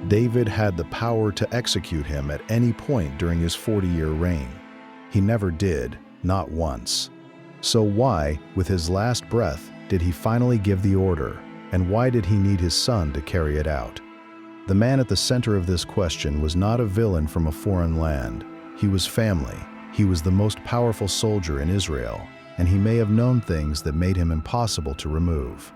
David had the power to execute him at any point during his 40-year reign. He never did, not once. So why, with his last breath, did he finally give the order? And why did he need his son to carry it out? The man at the center of this question was not a villain from a foreign land. He was family. He was the most powerful soldier in Israel, and he may have known things that made him impossible to remove.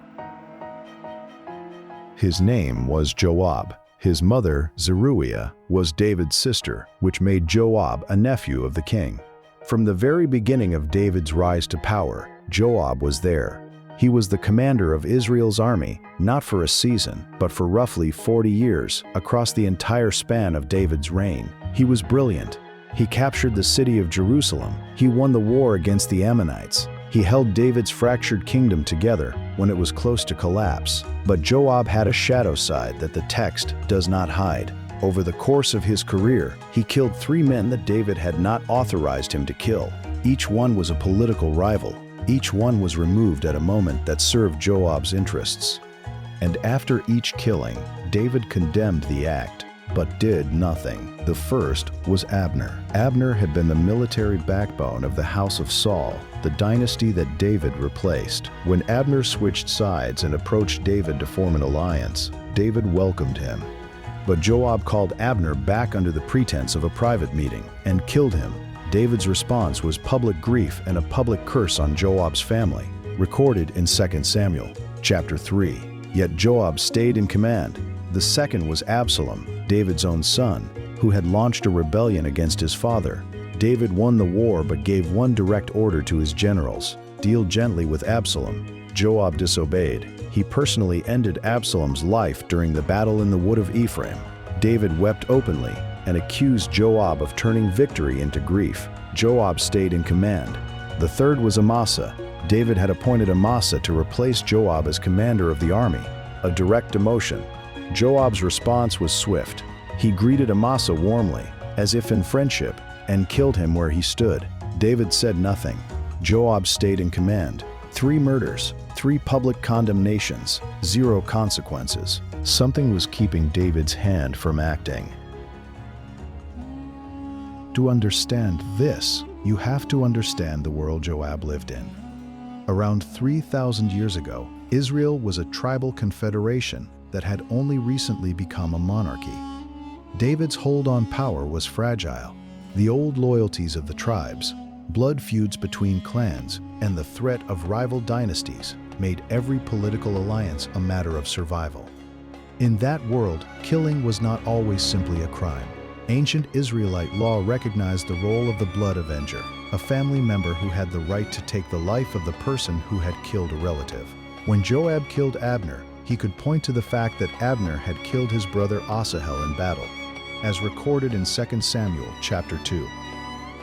His name was Joab. His mother, Zeruiah, was David's sister, which made Joab a nephew of the king. From the very beginning of David's rise to power, Joab was there. He was the commander of Israel's army, not for a season, but for roughly 40 years, across the entire span of David's reign. He was brilliant. He captured the city of Jerusalem. He won the war against the Ammonites. He held David's fractured kingdom together when it was close to collapse. But Joab had a shadow side that the text does not hide. Over the course of his career, he killed 3 men that David had not authorized him to kill. Each one was a political rival. Each one was removed at a moment that served Joab's interests. And after each killing, David condemned the act, but did nothing. The first was Abner. Abner had been the military backbone of the house of Saul, the dynasty that David replaced. When Abner switched sides and approached David to form an alliance, David welcomed him. But Joab called Abner back under the pretense of a private meeting and killed him. David's response was public grief and a public curse on Joab's family, recorded in 2 Samuel, chapter 3. Yet Joab stayed in command. The second was Absalom, David's own son, who had launched a rebellion against his father. David won the war but gave one direct order to his generals: deal gently with Absalom. Joab disobeyed. He personally ended Absalom's life during the battle in the wood of Ephraim. David wept openly and accused Joab of turning victory into grief. Joab stayed in command. The third was Amasa. David had appointed Amasa to replace Joab as commander of the army, a direct demotion. Joab's response was swift. He greeted Amasa warmly, as if in friendship, and killed him where he stood. David said nothing. Joab stayed in command. 3 murders, 3 public condemnations, 0 consequences. Something was keeping David's hand from acting. To understand this, you have to understand the world Joab lived in. Around 3,000 years ago, Israel was a tribal confederation that had only recently become a monarchy. David's hold on power was fragile. The old loyalties of the tribes, blood feuds between clans, and the threat of rival dynasties made every political alliance a matter of survival. In that world, killing was not always simply a crime. Ancient Israelite law recognized the role of the blood avenger, a family member who had the right to take the life of the person who had killed a relative. When Joab killed Abner, he could point to the fact that Abner had killed his brother Asahel in battle, as recorded in 2 Samuel chapter 2.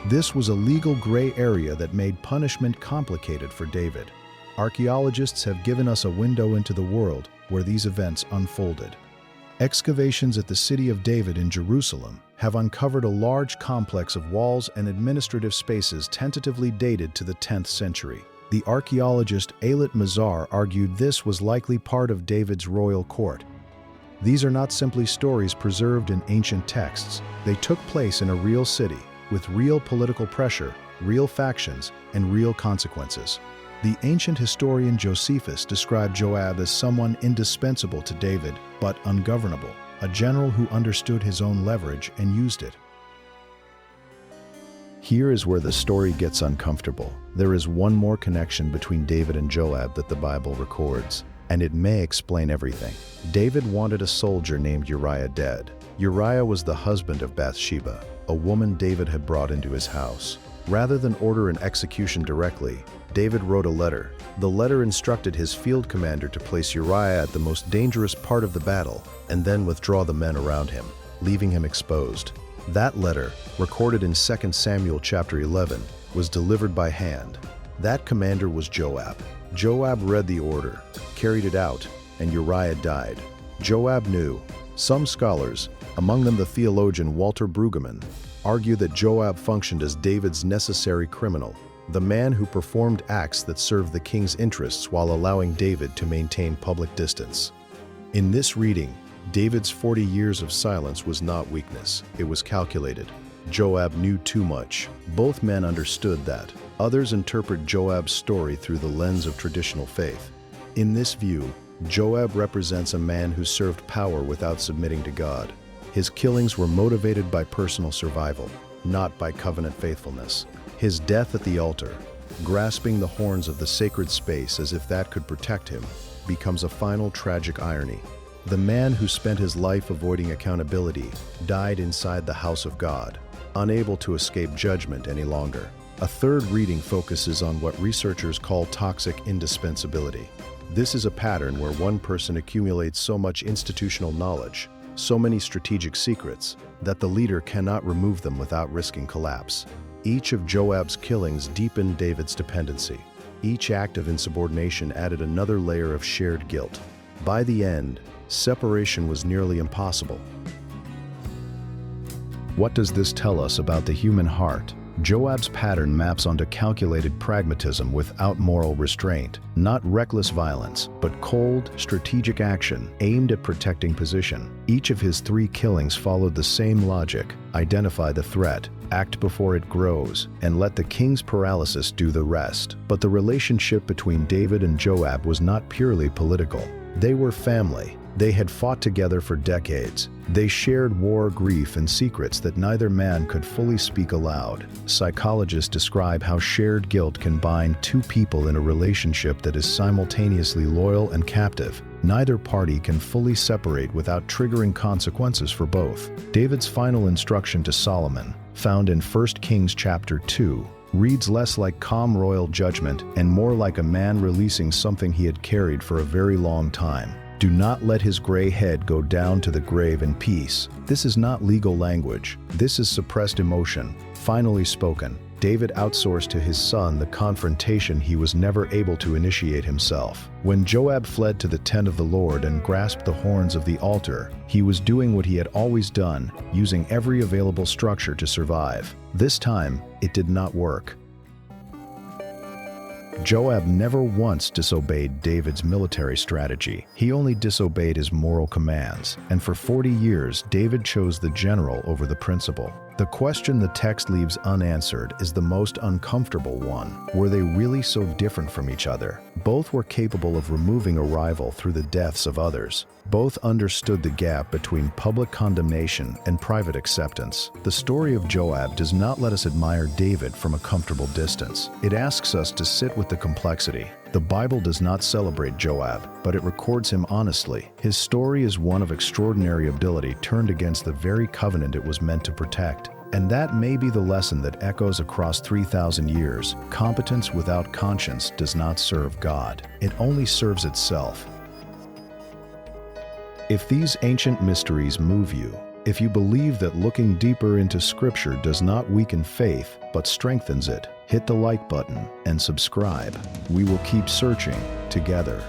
This was a legal gray area that made punishment complicated for David. Archaeologists have given us a window into the world where these events unfolded. Excavations at the city of David in Jerusalem have uncovered a large complex of walls and administrative spaces tentatively dated to the 10th century. The archaeologist Eilat Mazar argued this was likely part of David's royal court. These are not simply stories preserved in ancient texts. They took place in a real city, with real political pressure, real factions, and real consequences. The ancient historian Josephus described Joab as someone indispensable to David, but ungovernable, a general who understood his own leverage and used it. Here is where the story gets uncomfortable. There is one more connection between David and Joab that the Bible records, and it may explain everything. David wanted a soldier named Uriah dead. Uriah was the husband of Bathsheba, a woman David had brought into his house. Rather than order an execution directly, David wrote a letter. The letter instructed his field commander to place Uriah at the most dangerous part of the battle and then withdraw the men around him, leaving him exposed. That letter, recorded in 2 Samuel chapter 11, was delivered by hand. That commander was Joab. Joab read the order, carried it out, and Uriah died. Joab knew. Some scholars, among them the theologian Walter Brueggemann, argue that Joab functioned as David's necessary criminal, the man who performed acts that served the king's interests while allowing David to maintain public distance. In this reading, David's 40 years of silence was not weakness, it was calculated. Joab knew too much. Both men understood that. Others interpret Joab's story through the lens of traditional faith. In this view, Joab represents a man who served power without submitting to God. His killings were motivated by personal survival, not by covenant faithfulness. His death at the altar, grasping the horns of the sacred space as if that could protect him, becomes a final tragic irony. The man who spent his life avoiding accountability died inside the house of God, unable to escape judgment any longer. A third reading focuses on what researchers call toxic indispensability. This is a pattern where one person accumulates so much institutional knowledge, so many strategic secrets, that the leader cannot remove them without risking collapse. Each of Joab's killings deepened David's dependency. Each act of insubordination added another layer of shared guilt. By the end, separation was nearly impossible. What does this tell us about the human heart? Joab's pattern maps onto calculated pragmatism without moral restraint, not reckless violence, but cold, strategic action aimed at protecting position. Each of his 3 killings followed the same logic: identify the threat, act before it grows, and let the king's paralysis do the rest. But the relationship between David and Joab was not purely political. They were family. They had fought together for decades. They shared war, grief, and secrets that neither man could fully speak aloud. Psychologists describe how shared guilt can bind 2 people in a relationship that is simultaneously loyal and captive. Neither party can fully separate without triggering consequences for both. David's final instruction to Solomon, found in 1 Kings chapter 2, reads less like calm royal judgment and more like a man releasing something he had carried for a very long time. Do not let his gray head go down to the grave in peace. This is not legal language. This is suppressed emotion, finally spoken. David outsourced to his son the confrontation he was never able to initiate himself. When Joab fled to the tent of the Lord and grasped the horns of the altar, he was doing what he had always done, using every available structure to survive. This time, it did not work. Joab never once disobeyed David's military strategy. He only disobeyed his moral commands, and for 40 years, David chose the general over the principal. The question the text leaves unanswered is the most uncomfortable one. Were they really so different from each other? Both were capable of removing a rival through the deaths of others. Both understood the gap between public condemnation and private acceptance. The story of Joab does not let us admire David from a comfortable distance. It asks us to sit with the complexity. The Bible does not celebrate Joab, but it records him honestly. His story is one of extraordinary ability turned against the very covenant it was meant to protect. And that may be the lesson that echoes across 3,000 years. Competence without conscience does not serve God. It only serves itself. If these ancient mysteries move you, if you believe that looking deeper into Scripture does not weaken faith, but strengthens it, hit the like button and subscribe. We will keep searching together.